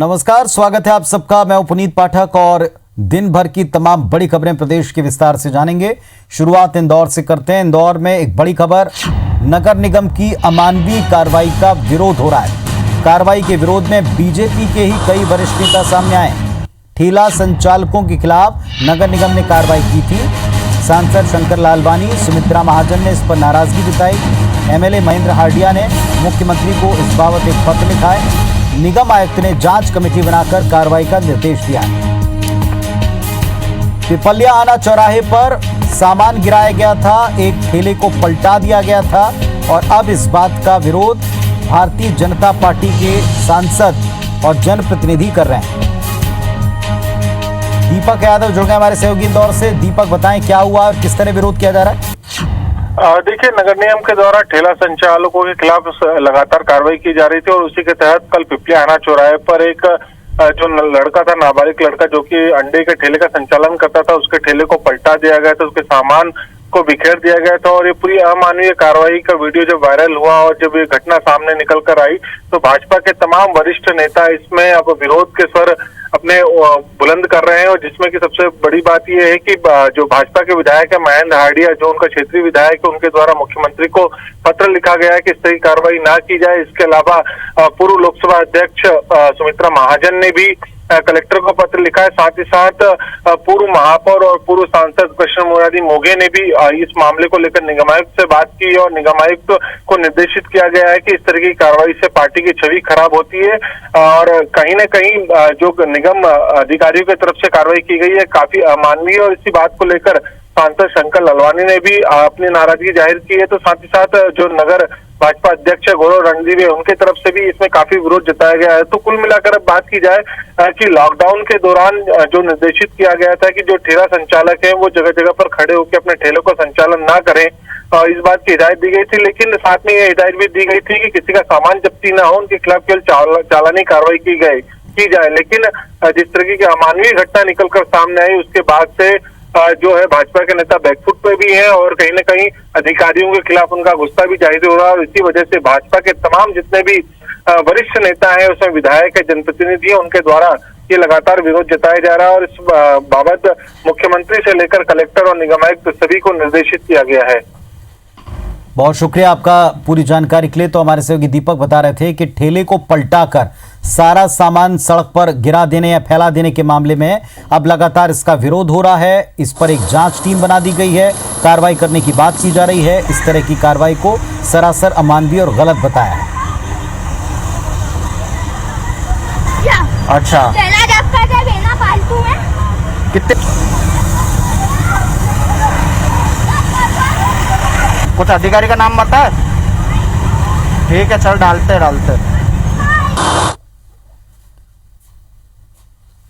नमस्कार, स्वागत है आप सबका। मैं पुनीत पाठक और दिन भर की तमाम बड़ी खबरें प्रदेश के विस्तार से जानेंगे। शुरुआत इंदौर से करते हैं। इंदौर में एक बड़ी खबर, नगर निगम की अमानवीय कार्रवाई का विरोध हो रहा है। कार्रवाई के विरोध में बीजेपी के ही कई वरिष्ठ नेता सामने आए। ठेला संचालकों के खिलाफ नगर निगम ने कार्रवाई की थी। सांसद शंकर लालवानी, सुमित्रा महाजन ने इस पर नाराजगी जताई। एमएलए महेंद्र हार्डिया ने मुख्यमंत्री को इस बाबत एक पत्र लिखा है। निगम आयुक्त ने जांच कमेटी बनाकर कार्रवाई का निर्देश दिया है। पिपलिया आना चौराहे पर सामान गिराया गया था, एक ठेले को पलटा दिया गया था और अब इस बात का विरोध भारतीय जनता पार्टी के सांसद और जनप्रतिनिधि कर रहे हैं। दीपक यादव जुड़ गए हमारे सहयोगी इंदौर से। दीपक, बताएं क्या हुआ और किस तरह विरोध किया जा रहा है? देखिए, नगर निगम के द्वारा ठेला संचालकों के खिलाफ लगातार कार्रवाई की जा रही थी और उसी के तहत कल पिपलिया आना चौराहे पर एक जो लड़का था, नाबालिग लड़का जो कि अंडे के ठेले का संचालन करता था, उसके ठेले को पलटा दिया गया था, उसके सामान को बिखेर दिया गया था। और ये पूरी अमानवीय कार्रवाई का वीडियो जब वायरल हुआ और जब ये घटना सामने निकल कर आई तो भाजपा के तमाम वरिष्ठ नेता इसमें अब विरोध के स्वर अपने बुलंद कर रहे हैं। और जिसमें कि सबसे बड़ी बात यह है कि जो भाजपा के विधायक है महेंद्र हार्डिया, जो उनका क्षेत्रीय विधायक है, उनके द्वारा मुख्यमंत्री को पत्र लिखा गया है कि इस तरह की कार्रवाई ना की जाए। इसके अलावा पूर्व लोकसभा अध्यक्ष सुमित्रा महाजन ने भी कलेक्टर को पत्र लिखा है। साथ ही साथ पूर्व महापौर और पूर्व सांसद कृष्ण मुरारी मोघे ने भी इस मामले को लेकर निगम आयुक्त से बात की और निगम आयुक्त को निर्देशित किया गया है कि इस तरह की कार्रवाई से पार्टी की छवि खराब होती है और कहीं न कहीं जो निगम अधिकारियों की तरफ से कार्रवाई की गई है काफी अमानवीय। और इसी बात को लेकर सांसद शंकर लालवानी ने भी अपनी नाराजगी जाहिर की है। तो साथ ही साथ जो नगर भाजपा अध्यक्ष गौरव रणदीवे, उनके तरफ से भी इसमें काफी विरोध जताया गया है। तो कुल मिलाकर अब बात की जाए कि लॉकडाउन के दौरान जो निर्देशित किया गया था कि जो ठेला संचालक हैं वो जगह जगह पर खड़े होकर अपने ठेलों का संचालन ना करें, इस बात की हिदायत दी गई थी। लेकिन साथ में यह हिदायत भी दी गई थी कि किसी का सामान जब्ती ना हो, उनके खिलाफ केवल चालानी कार्रवाई की जाए। लेकिन जिस तरह की अमानवीय घटना निकलकर सामने आई उसके बाद से जो है भाजपा के नेता बैकफुट पे भी है और कहीं न कहीं अधिकारियों के खिलाफ उनका गुस्सा भी जाहिर हो रहा है। और इसी वजह से भाजपा के तमाम जितने भी वरिष्ठ नेता हैं, उसमें विधायक है, जनप्रतिनिधि है, उनके द्वारा ये लगातार विरोध जताया जा रहा है। और इस बाबत मुख्यमंत्री से लेकर कलेक्टर और निगम आयुक्त सभी को निर्देशित किया गया है। बहुत शुक्रिया आपका पूरी जानकारी के लिए। तो हमारे सहयोगी दीपक बता रहे थे कि ठेले को पलटाकर सारा सामान सड़क पर गिरा देने या फैला देने के मामले में अब लगातार इसका विरोध हो रहा है। इस पर एक जांच टीम बना दी गई है, कार्रवाई करने की बात की जा रही है। इस तरह की कार्रवाई को सरासर अमानवीय और गलत बताया है। अच्छा, कितने कुछ अधिकारी का नाम बता। ठीक है, चल डालते।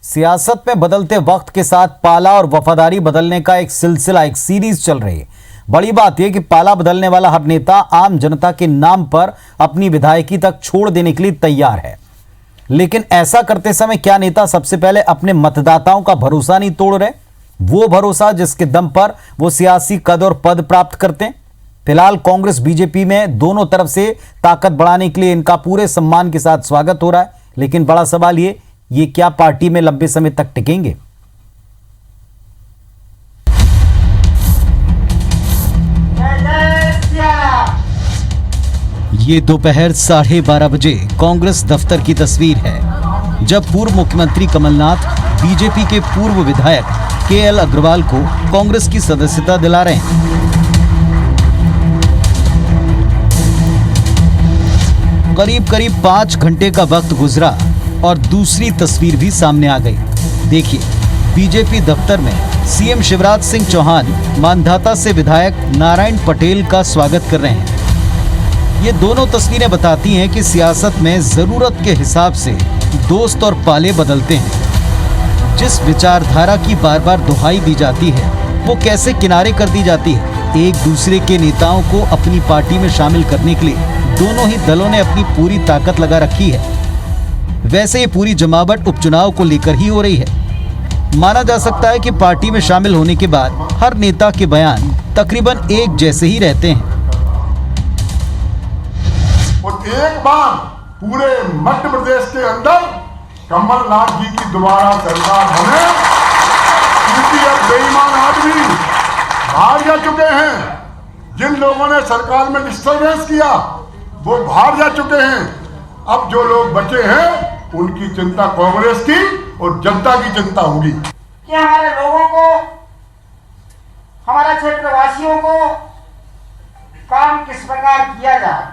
सियासत में बदलते वक्त के साथ पाला और वफादारी बदलने का एक सिलसिला, एक सीरीज चल रही है। बड़ी बात यह कि पाला बदलने वाला हर नेता आम जनता के नाम पर अपनी विधायकी तक छोड़ देने के लिए तैयार है। लेकिन ऐसा करते समय क्या नेता सबसे पहले अपने मतदाताओं का भरोसा नहीं तोड़ रहे? वो भरोसा जिसके दम पर वो सियासी कद और पद प्राप्त करते हैं। फिलहाल कांग्रेस बीजेपी में दोनों तरफ से ताकत बढ़ाने के लिए इनका पूरे सम्मान के साथ स्वागत हो रहा है। लेकिन बड़ा सवाल ये क्या पार्टी में लंबे समय तक टिकेंगे? ये दोपहर 12:30 बजे कांग्रेस दफ्तर की तस्वीर है, जब पूर्व मुख्यमंत्री कमलनाथ बीजेपी के पूर्व विधायक केएल अग्रवाल को कांग्रेस की सदस्यता दिला रहे हैं। करीब 5 घंटे का वक्त गुजरा और दूसरी तस्वीर भी सामने आ गई। देखिए, बीजेपी दफ्तर में सीएम शिवराज सिंह चौहान मांधाता से विधायक नारायण पटेल का स्वागत कर रहे हैं। ये दोनों तस्वीरें बताती हैं कि सियासत में जरूरत के हिसाब से दोस्त और पाले बदलते हैं। जिस विचारधारा की बार बार दुहाई दी जाती है वो कैसे किनारे कर दी जाती है। एक दूसरे के नेताओं को अपनी पार्टी में शामिल करने के लिए दोनों ही दलों ने अपनी पूरी ताकत लगा रखी है। वैसे ये पूरी जमावट उपचुनाव को लेकर ही हो रही है। माना जा सकता है कि पार्टी में शामिल होने के बाद हर नेता के बयान तकरीबन एक जैसे ही रहते हैं। और एक बार पूरे मध्य प्रदेश के अंदर कमलनाथ जी की दोबारा सरकार होने, क्योंकि अब बेईमान आदमी बाहर जा चुके हैं। जिन लोगों ने सरकार में डिस्टर्बेंस किया वो बाहर जा चुके हैं। अब जो लोग बचे हैं उनकी चिंता कांग्रेस की और जनता की चिंता होगी कि हमारे लोगों को, हमारे क्षेत्रवासियों को काम किस प्रकार किया जाए।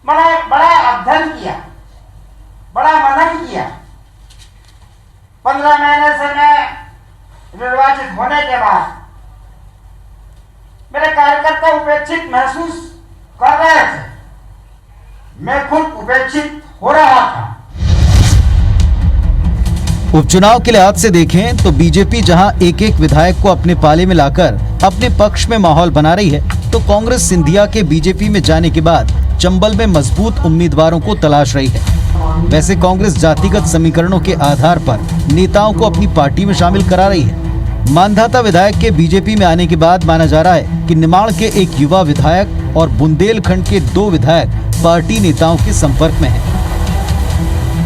बड़ा अध्ययन किया, बड़ा मनन किया। 15 महीने से मैं निर्वाचित होने के बाद मेरे कार्यकर्ता उपेक्षित महसूस कर रहे थे, मैं खुद उपेक्षित हो रहा था। उपचुनाव के लिहाज से देखें तो बीजेपी जहां एक एक विधायक को अपने पाले में लाकर अपने पक्ष में माहौल बना रही है, तो कांग्रेस सिंधिया के बीजेपी में जाने के बाद चंबल में मजबूत उम्मीदवारों को तलाश रही है। वैसे कांग्रेस जातिगत समीकरणों के आधार पर नेताओं को अपनी पार्टी में शामिल करा रही है। मानधाता विधायक के बीजेपी में आने के बाद माना जा रहा है कि निमाड़ के एक युवा विधायक और बुंदेलखंड के 2 विधायक पार्टी नेताओं के संपर्क में हैं।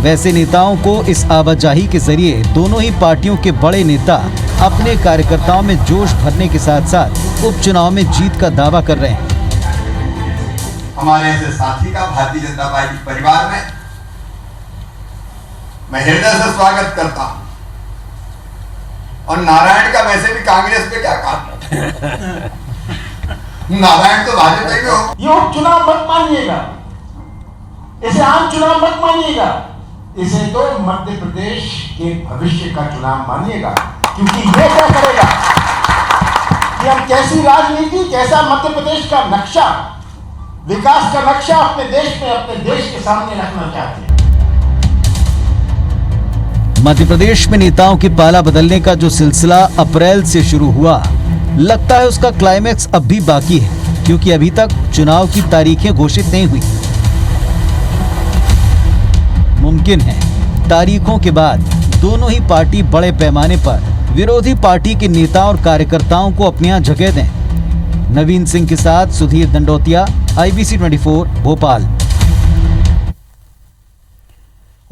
वैसे नेताओं को इस आवाजाही के जरिए दोनों ही पार्टियों के बड़े नेता अपने कार्यकर्ताओं में जोश भरने के साथ साथ उपचुनाव में जीत का दावा कर रहे हैं। हमारे ऐसे साथी का भारतीय जनता पार्टी परिवार में मैं हृदय से स्वागत करता हूं। और नारायण का वैसे भी कांग्रेस पे क्या काम नारायण तो भाजपा में हो। ये उपचुनाव मत मानिएगा, इसे आम चुनाव मत मानिएगा, इसे तो मध्य प्रदेश के भविष्य का चुनाव मानिएगा। क्योंकि ये क्या करेगा कि हम कैसी राजनीति, कैसा मध्य प्रदेश का नक्शा, विकास का नक्शा अपने देश में, अपने देश के सामने रखना चाहते हैं। मध्य प्रदेश में नेताओं के पाला बदलने का जो सिलसिला अप्रैल से शुरू हुआ, लगता है उसका क्लाइमैक्स अब भी बाकी है, क्योंकि अभी तक चुनाव की तारीखें घोषित नहीं हुई। मुमकिन है तारीखों के बाद दोनों ही पार्टी बड़े पैमाने पर विरोधी पार्टी के नेताओं और कार्यकर्ताओं को अपने यहाँ जगह दें। नवीन सिंह के साथ सुधीर दंडोतिया, IBC 24 भोपाल।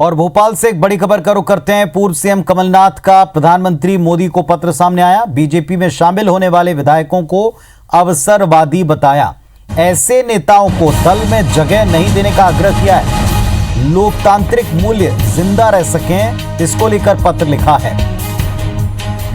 और भोपाल से एक बड़ी खबर का रुख करते हैं। पूर्व सीएम कमलनाथ का प्रधानमंत्री मोदी को पत्र सामने आया। बीजेपी में शामिल होने वाले विधायकों को अवसरवादी बताया। ऐसे नेताओं को दल में जगह नहीं देने का आग्रह किया है। लोकतांत्रिक मूल्य जिंदा रह सकें, इसको लेकर पत्र लिखा है।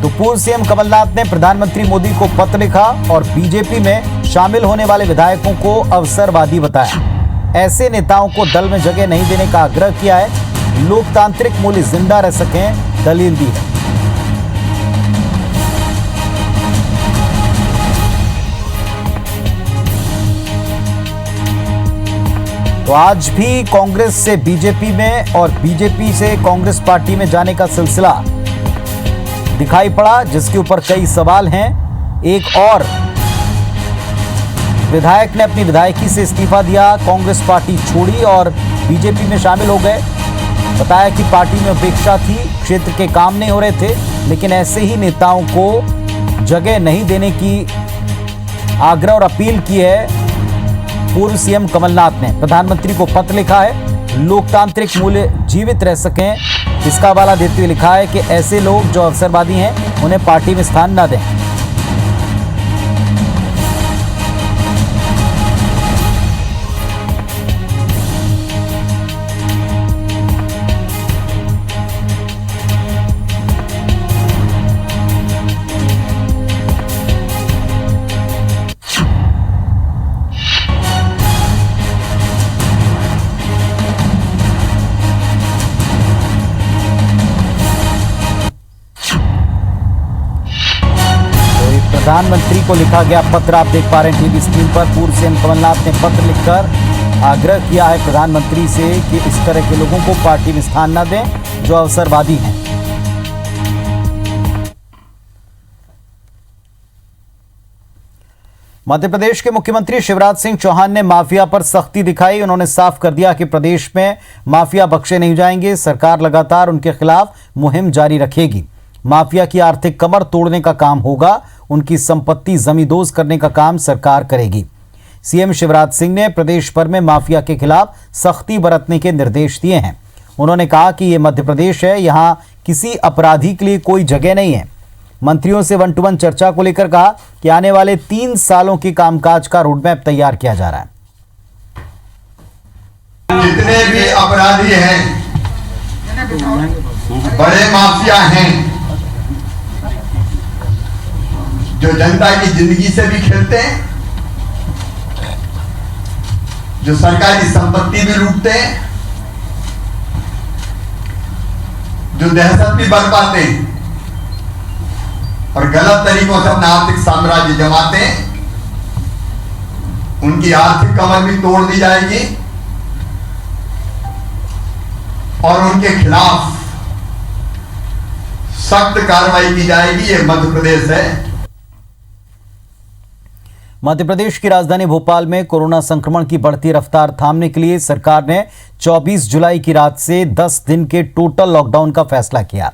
तो पूर्व सीएम कमलनाथ ने प्रधानमंत्री मोदी को पत्र लिखा और बीजेपी में शामिल होने वाले विधायकों को अवसरवादी बताया। ऐसे नेताओं को दल में जगह नहीं देने का आग्रह किया है। लोकतांत्रिक मूल्य जिंदा रह सकें, दलील दी है। तो आज भी कांग्रेस से बीजेपी में और बीजेपी से कांग्रेस पार्टी में जाने का सिलसिला दिखाई पड़ा, जिसके ऊपर कई सवाल हैं। एक और विधायक ने अपनी विधायकी से इस्तीफा दिया, कांग्रेस पार्टी छोड़ी और बीजेपी में शामिल हो गए। बताया कि पार्टी में उपेक्षा थी, क्षेत्र के काम नहीं हो रहे थे, लेकिन ऐसे ही नेताओं को जगह नहीं देने की आग्रह और अपील की है। पूर्व सीएम कमलनाथ ने प्रधानमंत्री को पत्र लिखा है। लोकतांत्रिक मूल्य जीवित रह सकें, इसका हवाला देते हुए लिखा है कि ऐसे लोग जो अवसरवादी हैं उन्हें पार्टी में स्थान न दें। प्रधानमंत्री को लिखा गया पत्र आप देख पा रहे हैं टीवी स्क्रीन पर। पूर्व सीएम कमलनाथ ने पत्र लिखकर आग्रह किया है प्रधानमंत्री से कि इस तरह के लोगों को पार्टी में स्थान न दें जो अवसरवादी हैं। मध्य प्रदेश के मुख्यमंत्री शिवराज सिंह चौहान ने माफिया पर सख्ती दिखाई। उन्होंने साफ कर दिया कि प्रदेश में माफिया बख्शे नहीं जाएंगे। सरकार लगातार उनके खिलाफ मुहिम जारी रखेगी। माफिया की आर्थिक कमर तोड़ने का काम होगा। उनकी संपत्ति जमींदोज करने का काम सरकार करेगी। सीएम शिवराज सिंह ने प्रदेश भर में माफिया के खिलाफ सख्ती बरतने के निर्देश दिए हैं। उन्होंने कहा कि ये मध्य प्रदेश है, यहाँ किसी अपराधी के लिए कोई जगह नहीं है। मंत्रियों से 1 to 1 चर्चा को लेकर कहा कि आने वाले 3 सालों के कामकाज का रोडमैप तैयार किया जा रहा है। जितने भी अपराधी हैं, बड़े माफिया हैं, जो जनता की जिंदगी से भी खेलते हैं, जो सरकारी संपत्ति भी लूटते हैं, जो दहशत भी बरपाते हैं और गलत तरीकों से अपना आर्थिक साम्राज्य जमाते हैं, उनकी आर्थिक कमर भी तोड़ दी जाएगी और उनके खिलाफ सख्त कार्रवाई की जाएगी। ये मध्य प्रदेश है। मध्य प्रदेश की राजधानी भोपाल में कोरोना संक्रमण की बढ़ती रफ्तार थामने के लिए सरकार ने 24 जुलाई की रात से 10 दिन के टोटल लॉकडाउन का फैसला किया,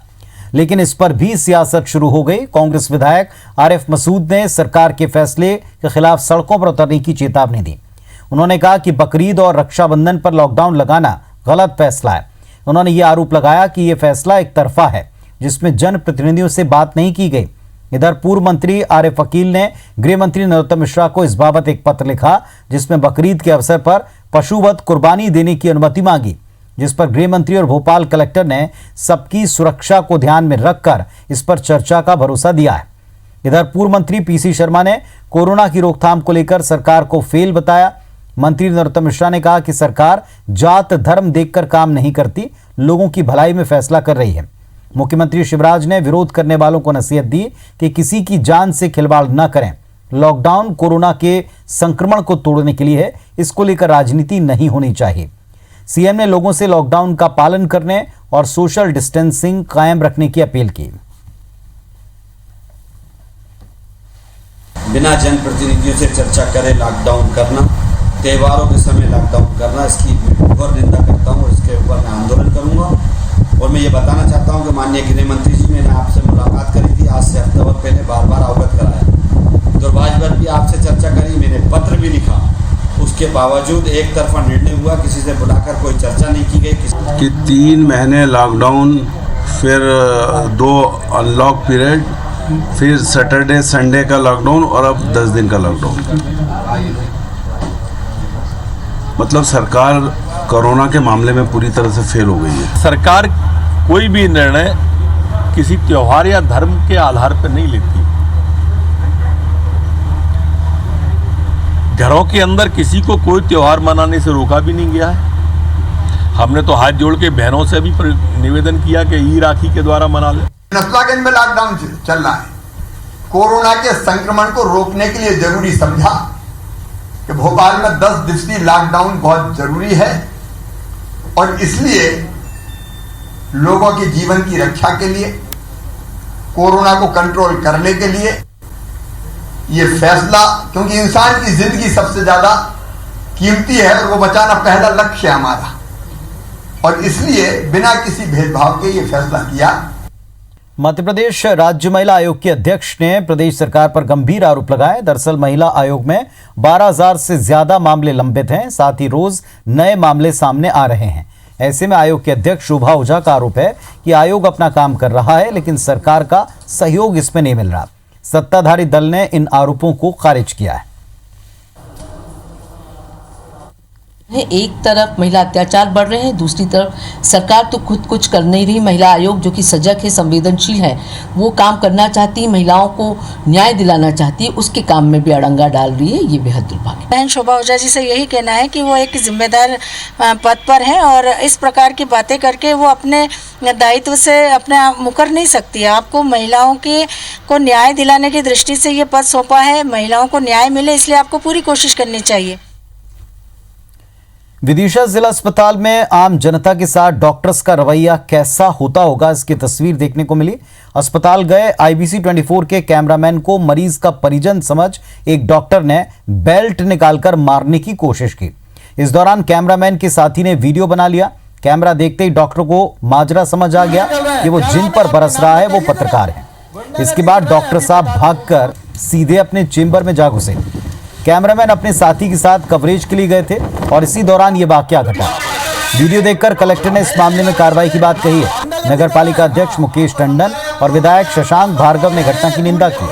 लेकिन इस पर भी सियासत शुरू हो गई। कांग्रेस विधायक आरिफ मसूद ने सरकार के फैसले के खिलाफ सड़कों पर उतरने की चेतावनी दी। उन्होंने कहा कि बकरीद और रक्षाबंधन पर लॉकडाउन लगाना गलत फैसला है। उन्होंने ये आरोप लगाया कि यह फैसला एक तरफा है, जिसमें जनप्रतिनिधियों से बात नहीं की गई। इधर पूर्व मंत्री आरिफ अकील ने गृह मंत्री नरोत्तम मिश्रा को इस बाबत एक पत्र लिखा, जिसमें बकरीद के अवसर पर पशुवध कुर्बानी देने की अनुमति मांगी, जिस पर गृह मंत्री और भोपाल कलेक्टर ने सबकी सुरक्षा को ध्यान में रखकर इस पर चर्चा का भरोसा दिया है। इधर पूर्व मंत्री पीसी शर्मा ने कोरोना की रोकथाम को लेकर सरकार को फेल बताया। मंत्री नरोत्तम मिश्रा ने कहा कि सरकार जात धर्म देखकर काम नहीं करती, लोगों की भलाई में फैसला कर रही है। मुख्यमंत्री शिवराज ने विरोध करने वालों को नसीहत दी कि किसी की जान से खिलवाड़ न करें। लॉकडाउन कोरोना के संक्रमण को तोड़ने के लिए है, इसको लेकर राजनीति नहीं होनी चाहिए। सीएम ने लोगों से लॉकडाउन का पालन करने और सोशल डिस्टेंसिंग कायम रखने की अपील की। बिना जनप्रतिनिधियों से चर्चा करे लॉकडाउन करना, त्योहारों के समय लॉकडाउन करना, इसकी घोर निंदा करता हूँ और इसके ऊपर मैं आंदोलन करूंगा। और मैं ये बताना चाहता हूँ कि माननीय गृह मंत्री जी, मैंने आपसे मुलाकात करी थी आज से हफ्ते भर पहले, बार बार अवगत कराया, दुर्भाग्यवश भी आपसे चर्चा करी, मैंने पत्र भी लिखा, उसके बावजूद एक तरफा निर्णय हुआ, किसी से बुलाकर कोई चर्चा नहीं की गई कि 3 महीने लॉकडाउन, फिर 2 अनलॉक पीरियड, फिर सैटरडे संडे का लॉकडाउन और अब 10 दिन का लॉकडाउन। मतलब सरकार कोरोना के मामले में पूरी तरह से फेल हो गई है। सरकार कोई भी निर्णय किसी त्योहार या धर्म के आधार पर नहीं लेती। घरों के अंदर किसी को कोई त्योहार मनाने से रोका भी नहीं गया है। हमने तो हाथ जोड़ के बहनों से भी निवेदन किया कि ई राखी के द्वारा मना ले। नसलागंज में लॉकडाउन चल रहा है। कोरोना के संक्रमण को रोकने के लिए जरूरी समझा कि भोपाल में 10 दिवसीय लॉकडाउन बहुत जरूरी है और इसलिए लोगों के जीवन की रक्षा के लिए, कोरोना को कंट्रोल करने के लिए ये फैसला, क्योंकि इंसान की जिंदगी सबसे ज्यादा कीमती है और वो बचाना पहला लक्ष्य है हमारा, और इसलिए बिना किसी भेदभाव के ये फैसला किया। मध्य प्रदेश राज्य महिला आयोग के अध्यक्ष ने प्रदेश सरकार पर गंभीर आरोप लगाए। दरअसल महिला आयोग में 12,000 से ज्यादा मामले लंबित हैं, साथ ही रोज नए मामले सामने आ रहे हैं। ऐसे में आयोग के अध्यक्ष शोभा ओझा का आरोप है कि आयोग अपना काम कर रहा है, लेकिन सरकार का सहयोग इसमें नहीं मिल रहा। सत्ताधारी दल ने इन आरोपों को खारिज किया है। एक तरफ महिला अत्याचार बढ़ रहे हैं, दूसरी तरफ सरकार तो खुद कुछ कर नहीं रही। महिला आयोग जो कि सजग है, संवेदनशील है, वो काम करना चाहती है, महिलाओं को न्याय दिलाना चाहती है, उसके काम में भी अड़ंगा डाल रही है। ये बेहद दुर्भाग्य। बहन शोभा ओझा जी से यही कहना है कि वो एक जिम्मेदार पद पर हैं और इस प्रकार की बातें करके वो अपने दायित्व से अपने मुकर नहीं सकती है। आपको महिलाओं के को न्याय दिलाने की दृष्टि से ये पद सौंपा है, महिलाओं को न्याय मिले इसलिए आपको पूरी कोशिश करनी चाहिए। विदिशा जिला अस्पताल में आम जनता के साथ डॉक्टर्स का रवैया कैसा होता होगा, इसकी तस्वीर देखने को मिली। अस्पताल गए IBC 24 के कैमरामैन को मरीज का परिजन समझ एक डॉक्टर ने बेल्ट निकालकर मारने की कोशिश की। इस दौरान कैमरामैन के साथी ने वीडियो बना लिया। कैमरा देखते ही डॉक्टर को माजरा समझ आ गया कि वो जिन पर बरस रहा है वो पत्रकार है। इसके बाद डॉक्टर साहब भागकर सीधे अपने चेंबर में जा घुसे। कैमरामैन अपने साथी के साथ कवरेज के लिए गए थे और इसी दौरान ये वाकया घटा। वीडियो देखकर कलेक्टर ने इस मामले में कार्रवाई की बात कही है। नगर पालिका अध्यक्ष मुकेश टंडन और विधायक शशांक भार्गव ने घटना की निंदा की।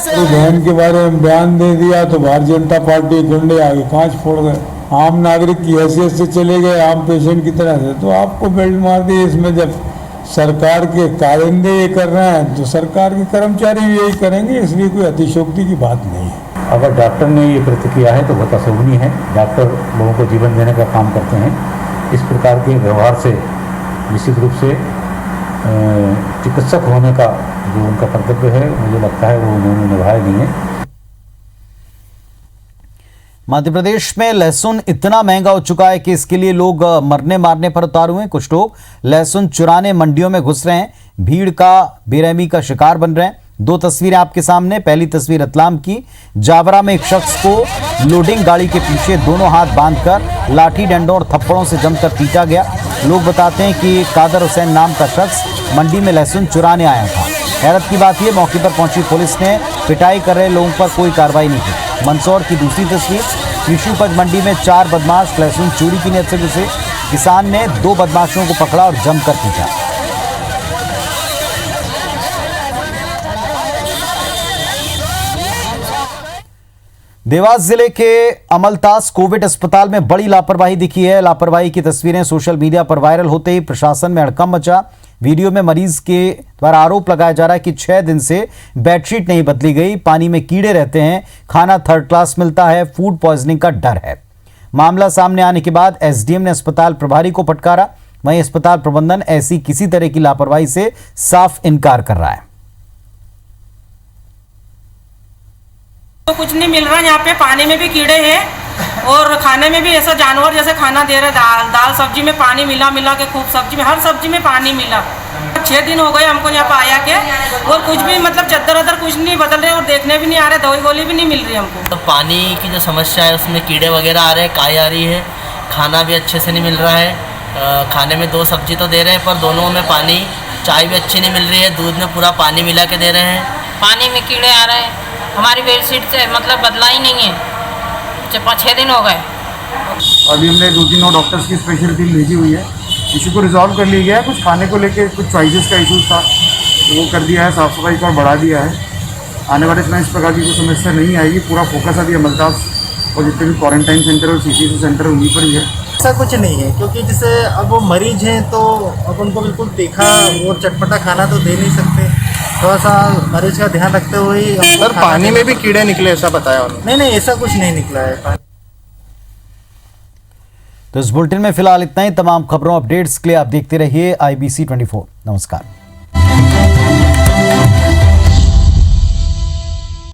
तो बहन के बारे में बयान दे दिया तो भारतीय जनता पार्टी गुंडे आगे कांच फोड़ गए, आम नागरिक की हैसियत से चले गए, आम पेशेंट की तरह से। तो आपको बेल्ट मार दी। इसमें जब सरकार के कारिंदे ये कर रहे हैं तो सरकार के कर्मचारी भी यही करेंगे, इसलिए कोई अतिशोक्ति की बात नहीं है। अगर डॉक्टर ने ये कृत्य किया है तो बहुत अशोभनीय है। डॉक्टर लोगों को जीवन देने का काम करते हैं। इस प्रकार के व्यवहार से निश्चित रूप से चिकित्सक होने का जो उनका कर्तव्य है, मुझे लगता है वो उन्होंने निभाया नहीं है। मध्य प्रदेश में लहसुन इतना महंगा हो चुका है कि इसके लिए लोग मरने मारने पर उतार हुए हैं। कुछ लोग लहसुन चुराने मंडियों में घुस रहे हैं, भीड़ का बेरहमी का शिकार बन रहे हैं। दो तस्वीरें आपके सामने। पहली तस्वीर रतलाम की। जावरा में एक शख्स को लोडिंग गाड़ी के पीछे दोनों हाथ बांधकर लाठी डंडों और थप्पड़ों से जमकर पीटा गया। लोग बताते हैं कि कादर हुसैन नाम का शख्स मंडी में लहसुन चुराने आया था। हैरत की बात यह, मौके पर पहुंची पुलिस ने पिटाई कर रहे लोगों पर कोई कार्रवाई नहीं की। मंदसौर की दूसरी तस्वीर। कृषि उपज मंडी में 4 बदमाश लहसुन चोरी की नीयत से घुसे। किसान ने 2 बदमाशों को पकड़ा और जमकर पीटा। देवास जिले के अमलतास कोविड अस्पताल में बड़ी लापरवाही दिखी है। लापरवाही की तस्वीरें सोशल मीडिया पर वायरल होते ही प्रशासन में हड़कंप मचा। वीडियो में मरीज के द्वारा आरोप लगाया जा रहा है कि 6 दिन से बेडशीट नहीं बदली गई, पानी में कीड़े रहते हैं, खाना 3rd क्लास मिलता है, फूड पॉइजनिंग का डर है। मामला सामने आने के बाद एसडीएम ने अस्पताल प्रभारी को फटकारा। वहीं अस्पताल प्रबंधन ऐसी किसी तरह की लापरवाही से साफ इनकार कर रहा है। तो कुछ नहीं मिल रहा यहाँ पे, पानी में भी कीड़े हैं और खाने में भी ऐसा जानवर जैसे खाना दे रहे। दाल सब्जी में पानी मिला के खूब, सब्जी में हर सब्जी में पानी मिला। 6 दिन हो गए हमको यहाँ पे आया के, और कुछ भी मतलब चद्दर वद्दर कुछ नहीं बदल रहे और देखने भी नहीं आ रहे, दवाई गोली भी नहीं मिल रही हमको। तो पानी की जो समस्या है उसमें कीड़े वगैरह आ रहे हैं, काई आ रही है, खाना भी अच्छे से नहीं मिल रहा है। खाने में 2 सब्जी तो दे रहे हैं पर दोनों में पानी, चाय भी अच्छी नहीं मिल रही है, दूध में पूरा पानी मिला के दे रहे हैं। पानी में कीड़े आ रहे हैं, हमारी बेडशीट से मतलब बदला ही नहीं है, 5-6 दिन हो गए। अभी हमने 2-3 और डॉक्टर्स की स्पेशल टीम भेजी हुई है। इशू को रिजॉल्व कर लिया गया है। कुछ खाने को लेके कुछ चॉइसेस का इशू था तो वो कर दिया है, साफ़ सफाई को बढ़ा दिया है। आने वाले समय इस प्रकार की कोई समस्या नहीं आएगी। पूरा फोकस अभी अमलतास और जितने भी क्वारंटाइन सेंटर और CCC सेंटर उन्हीं पर ही है। ऐसा कुछ नहीं है, क्योंकि जैसे अब वो मरीज हैं तो अब उनको बिल्कुल तीखा और चटपटा खाना तो दे नहीं सकते। थोड़ा सा मरीज का ध्यान रखते हुए। सर पानी में भी कीड़े निकले ऐसा बताया उन्होंने? नहीं ऐसा कुछ नहीं निकला है। तो इस बुलेटिन में फिलहाल इतना ही। तमाम खबरों अपडेट्स के लिए आप देखते रहिए IBC 24। नमस्कार।